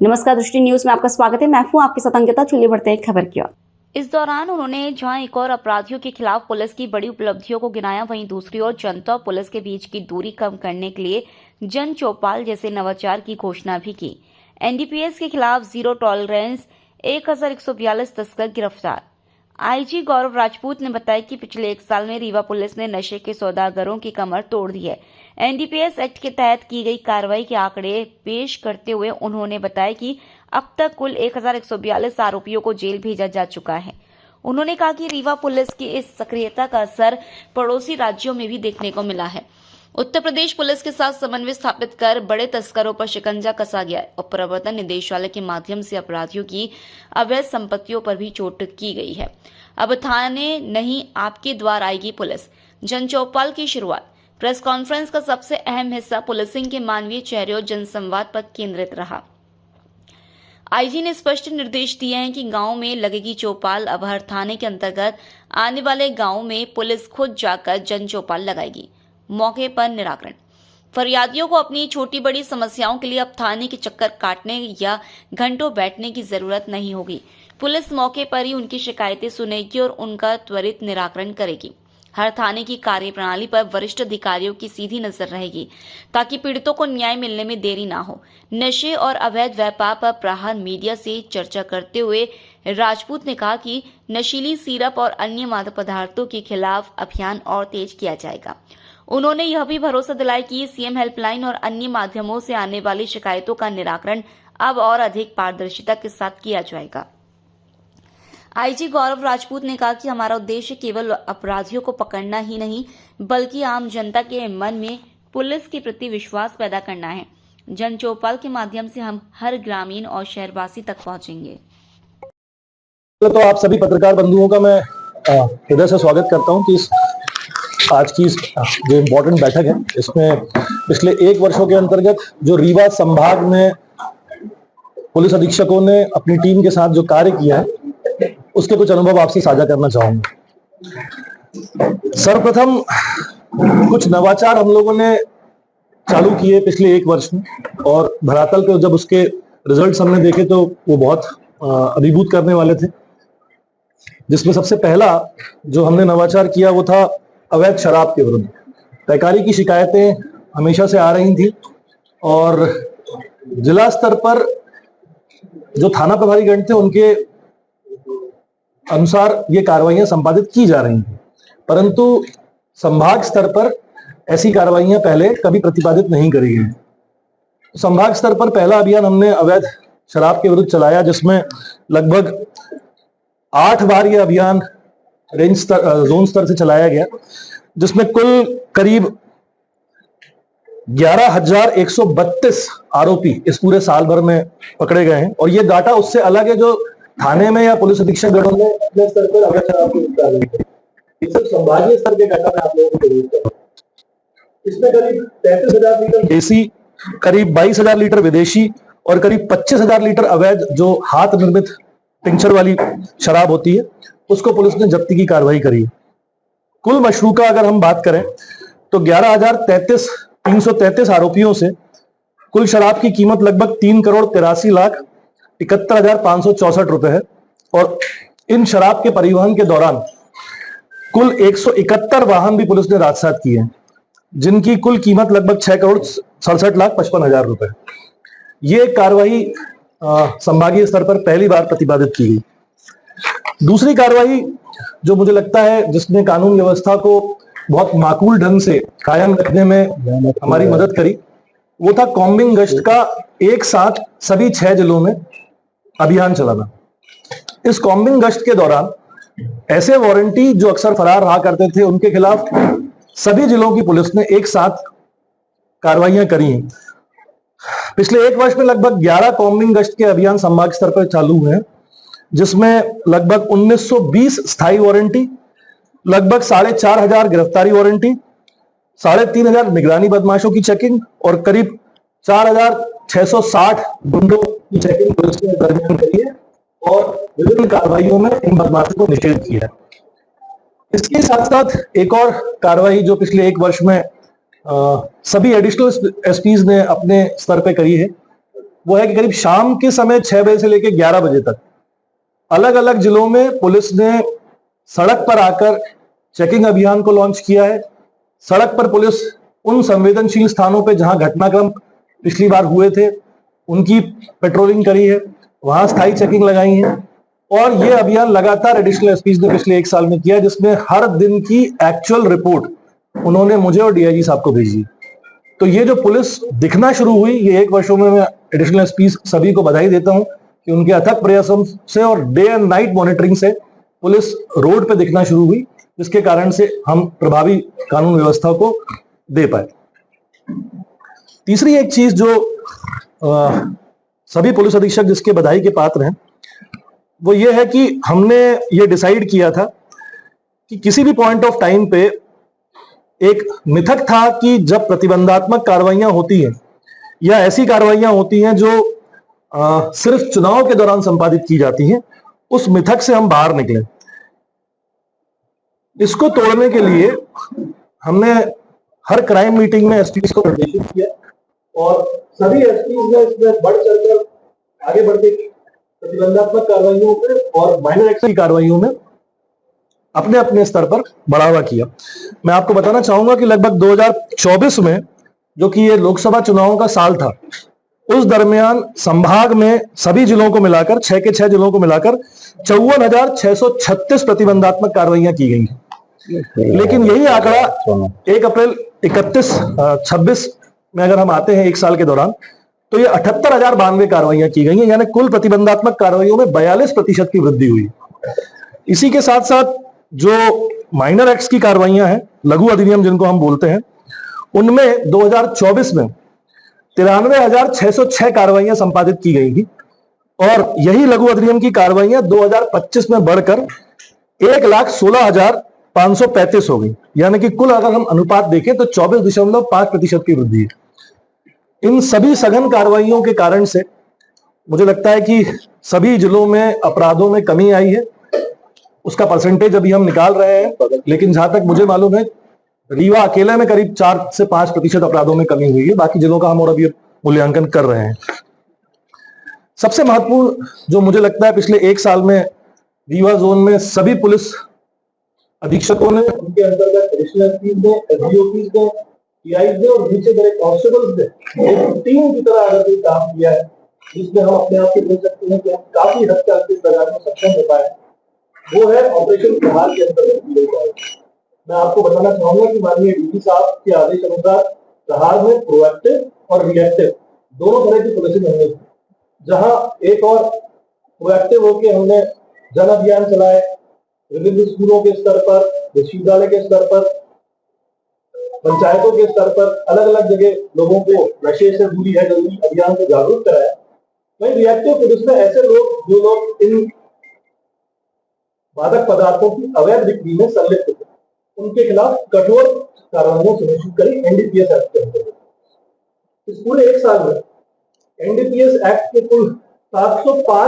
नमस्कार, दृष्टि न्यूज में आपका स्वागत है। मैं हूं आपके साथ अंकिता। चलिए बढ़ते हैं खबर की ओर। इस दौरान उन्होंने जहां एक और अपराधियों के खिलाफ पुलिस की बड़ी उपलब्धियों को गिनाया, वहीं दूसरी ओर जनता और पुलिस के बीच की दूरी कम करने के लिए जन चौपाल जैसे नवाचार की घोषणा भी की। एनडीपीएस के खिलाफ जीरो टॉलरेंस, 1142 तस्कर गिरफ्तार। आईजी गौरव राजपूत ने बताया कि पिछले 1 साल में रीवा पुलिस ने नशे के सौदागरों की कमर तोड़ दी है। एनडीपीएस एक्ट के तहत की गई कार्रवाई के आंकड़े पेश करते हुए उन्होंने बताया कि अब तक कुल 1142 आरोपियों को जेल भेजा जा चुका है। उन्होंने कहा कि रीवा पुलिस की इस सक्रियता का असर पड़ोसी राज्यों में भी देखने को मिला है। उत्तर प्रदेश पुलिस के साथ समन्वय स्थापित कर बड़े तस्करों पर शिकंजा कसा गया है और प्रवर्तन निदेशालय के माध्यम से अपराधियों की अवैध संपत्तियों पर भी चोट की गई है। अब थाने नहीं, आपके द्वार आएगी पुलिस। जन चौपाल की शुरुआत। प्रेस कॉन्फ्रेंस का सबसे अहम हिस्सा पुलिसिंग के मानवीय चेहरे और जनसंवाद पर केंद्रित रहा। आईजी ने स्पष्ट निर्देश दिए हैं कि गांव में लगेगी चौपाल। अब हर थाने के अंतर्गत आने वाले गांव में पुलिस खुद जाकर जन चौपाल लगाएगी। मौके पर निराकरण। फरियादियों को अपनी छोटी बड़ी समस्याओं के लिए अब थाने के चक्कर काटने या घंटों बैठने की जरूरत नहीं होगी। पुलिस मौके पर ही उनकी शिकायतें सुनेगी और उनका त्वरित निराकरण करेगी। हर थाने की कार्यप्रणाली पर वरिष्ठ अधिकारियों की सीधी नजर रहेगी ताकि पीड़ितों को न्याय मिलने में देरी ना हो। नशे और अवैध व्यापार पर प्रहार मीडिया से चर्चा करते हुए राजपूत ने कहा कि नशीली सिरप और अन्य मादक पदार्थों के खिलाफ अभियान और तेज किया जाएगा। उन्होंने यह भी भरोसा दिलाया कि सीएम हेल्पलाइन और अन्य माध्यमों से आने वाली शिकायतों का निराकरण अब और अधिक पारदर्शिता के साथ किया जाएगा। आईजी गौरव राजपूत ने कहा कि हमारा उद्देश्य केवल अपराधियों को पकड़ना ही नहीं, बल्कि आम जनता के मन में पुलिस के प्रति विश्वास पैदा करना है। जन चौपाल के माध्यम से हम हर ग्रामीण और शहरवासी तक पहुंचेंगे। तो आप सभी पत्रकार बंधुओं का मैं हृदय से स्वागत करता हूं कि आज की जो इम्पोर्टेंट बैठक है, इसमें पिछले 1 वर्षों के अंतर्गत जो रीवा संभाग में पुलिस अधीक्षकों ने अपनी टीम के साथ जो कार्य किया है, उसके कुछ अनुभव आपसे साझा करना चाहूंगा। सर्वप्रथम कुछ नवाचार हम लोगों ने चालू किए पिछले 1 वर्ष में, और धरातल पे जब उसके रिजल्ट्स हमने देखे तो वो बहुत अभिभूत करने वाले थे। जिसमें सबसे पहला जो हमने नवाचार किया वो था अवैध शराब के विरुद्ध। पैकारी की शिकायतें हमेशा से आ रही थी और जिला स्तर पर जो थाना प्रभारीगण थे उनके अनुसार ये कार्रवाइयां संपादित की जा रही थी, परंतु संभाग स्तर पर ऐसी कार्रवाइयां पहले कभी प्रतिपादित नहीं करी गई। संभाग स्तर पर पहला अभियान हमने अवैध शराब के विरुद्ध चलाया, जिसमें लगभग 8 बार यह अभियान रेंज स्तर, जोन स्तर से चलाया गया, जिसमें कुल करीब 11,132 आरोपी इस पूरे साल भर में पकड़े गए हैं। और ये डाटा उससे अलग है जो थाने में या पुलिस अधीक्षक गणों ने अपने स्तर पर अवैध शराब की निगरानी की। इस संभागीय स्तर के डाटा में आप लोगों को जरूर करूं। इसमें करीब 33,000 लीटर देसी, करीब 22,000 लीटर विदेशी और करीब 25,000 लीटर अवैध जो हाथ निर्मित टिंचर वाली शराब होती है, उसको पुलिस ने जब्ती की कार्रवाई करी। कुल मशरू का अगर हम बात करें तो 11,333 आरोपियों से कुल शराब की कीमत लगभग 3,83,71,564 रुपए है। और इन शराब के परिवहन के दौरान कुल 171 वाहन भी पुलिस ने राजसात किए हैं, जिनकी कुल कीमत लगभग 6,67,55,000 रुपए। ये कार्रवाई संभागीय स्तर पर पहली बार प्रतिपादित की गई। दूसरी कार्रवाई जो मुझे लगता है जिसने कानून व्यवस्था को बहुत माकूल ढंग से कायम रखने में हमारी मदद करी, वो था कॉम्बिंग गश्त का एक साथ सभी 6 जिलों में अभियान चलाना। इस कॉम्बिंग गश्त के दौरान ऐसे वारंटी जो अक्सर फरार रहा करते थे, उनके खिलाफ सभी जिलों की पुलिस ने एक साथ कार्रवाइयां करी हैं। पिछले 1 वर्ष में लगभग 11 कॉम्बिंग गश्त के अभियान संभाग स्तर पर चालू हुए हैं, जिसमें लगभग 1920 स्थायी वारंटी, लगभग 4,500 गिरफ्तारी वारंटी, 3,500 निगरानी बदमाशों की चेकिंग और करीब 4,660 गुंडों की चेकिंग पुलिस ने दरमियान करी है और विभिन्न कार्रवाइयों में इन बदमाशों को निषेध किया है। इसके साथ साथ एक और कार्रवाई जो पिछले 1 वर्ष में सभी एडिशनल एसपीज ने अपने स्तर पे करी है, वो है कि करीब शाम के समय 6 बजे से लेकर 11 बजे तक अलग अलग जिलों में पुलिस ने सड़क पर आकर चेकिंग अभियान को लॉन्च किया है। सड़क पर पुलिस उन संवेदनशील स्थानों पे जहां घटनाक्रम पिछली बार हुए थे उनकी पेट्रोलिंग करी है, वहां स्थायी चेकिंग लगाई है और ये अभियान लगातार एडिशनल एसपी ने पिछले 1 साल में किया, जिसमें हर दिन की एक्चुअल रिपोर्ट उन्होंने मुझे और डीआईजी साहब को भेजी। तो ये जो पुलिस दिखना शुरू हुई, ये 1 वर्षों में मैं एडिशनल एसपी सभी को बधाई देता हूं कि उनके अथक प्रयासों से और डे एंड नाइट मॉनिटरिंग से पुलिस रोड पे दिखना शुरू हुई, जिसके कारण से हम प्रभावी कानून व्यवस्था को दे पाए। तीसरी एक चीज जो सभी पुलिस अधीक्षक जिसके बधाई के पात्र हैं वो ये है कि हमने ये डिसाइड किया था कि किसी भी पॉइंट ऑफ टाइम पे एक मिथक था कि जब प्रतिबंधात्मक कार्रवाइयां होती हैं या ऐसी कार्रवाइयां होती हैं जो सिर्फ चुनाव के दौरान संपादित की जाती हैं, उस मिथक से हम बाहर निकले। इसको तोड़ने के लिए हमने हर क्राइम मीटिंग में एसपी को निर्देशित किया और सभी एसपी ने इसमें बढ़ चढ़कर आगे बढ़ के प्रतिबंधात्मक कार्रवाइयों में और माइनर एक्शन की कार्रवाइयों में अपने अपने स्तर पर बढ़ावा किया। मैं आपको बताना चाहूंगा कि लगभग 2024 में, जो कि ये लोकसभा चुनावों का साल था, उस दरमियान संभाग में सभी जिलों को मिलाकर 6 के 6 जिलों को मिलाकर 54,636 प्रतिबंधात्मक कार्रवाइयां की गई हैं। लेकिन यही आंकड़ा 1 अप्रैल 26 में अगर हम आते हैं 1 साल के दौरान, तो ये 78,092 कार्रवाइयां की गई हैं, यानी कुल प्रतिबंधात्मक कार्रवाइयों में 42% की वृद्धि हुई। इसी के साथ साथ जो माइनर एक्ट्स की कार्रवाइयां हैं, लघु अधिनियम जिनको हम बोलते हैं, उनमें 2024 में 93,606 कार्रवाइयां संपादित की गई थी और यही लघु अधिनियम की कार्रवाइयां 2025 में बढ़कर 1,16,535 हो गई, यानी कि कुल अगर हम अनुपात देखें तो 24.5% की वृद्धि है। इन सभी सघन कार्रवाइयों के कारण से मुझे लगता है कि सभी जिलों में अपराधों में कमी आई है। उसका परसेंटेज अभी हम निकाल रहे हैं, लेकिन जहां तक मुझे मालूम है रीवा अकेले में करीब 4 से 5% अपराधों में कमी हुई है। बाकी जिलों का हम और अभी मूल्यांकन कर रहे हैं। सबसे महत्वपूर्ण जो मुझे लगता है, पिछले 1 साल में रीवा जोन में सभी पुलिस अधीक्षकों ने, उनके अंतर्गत एडिशनल एसपी ने, एसडीओपी ने, टीआई ने और नीचे बड़े कांस्टेबल्स ने एक टीम की तरह अगर कोई काम किया है, जिसमें हम अपने आप को देख सकते हैं कि हम काफी हद तक इस दरगाह में सक्षम हो पाए, वो है ऑपरेशन प्रहार के अंतर्गत की गई कार्रवाई। मैं आपको बताना चाहूंगा कि माननीय डीजी साहब के आदेश अनुसार प्रहार में प्रोएक्टिव और रिएक्टिव दोनों तरह की पुलिसिंग हमने की। जहां एक और प्रोएक्टिव होकर हमने जन अभियान चलाए, विभिन्न स्कूलों के स्तर पर, विश्वविद्यालय के स्तर पर, पंचायतों के स्तर पर अलग अलग जगह लोगों को नशे से दूरी है जरूरी अभियान से जागरूक कराया। वहीं रिएक्टिव पुलिस में ऐसे लोग जो लोग इन मादक पदार्थों की अवैध बिक्री में संलिप्त थे, उनके खिलाफ कठोर कार्रवाई सुनिश्चित करी एनडीपीएस एक्ट के अंतर्गत। इस पूरे 1 साल में एनडीपीएस एक्ट के कुल 705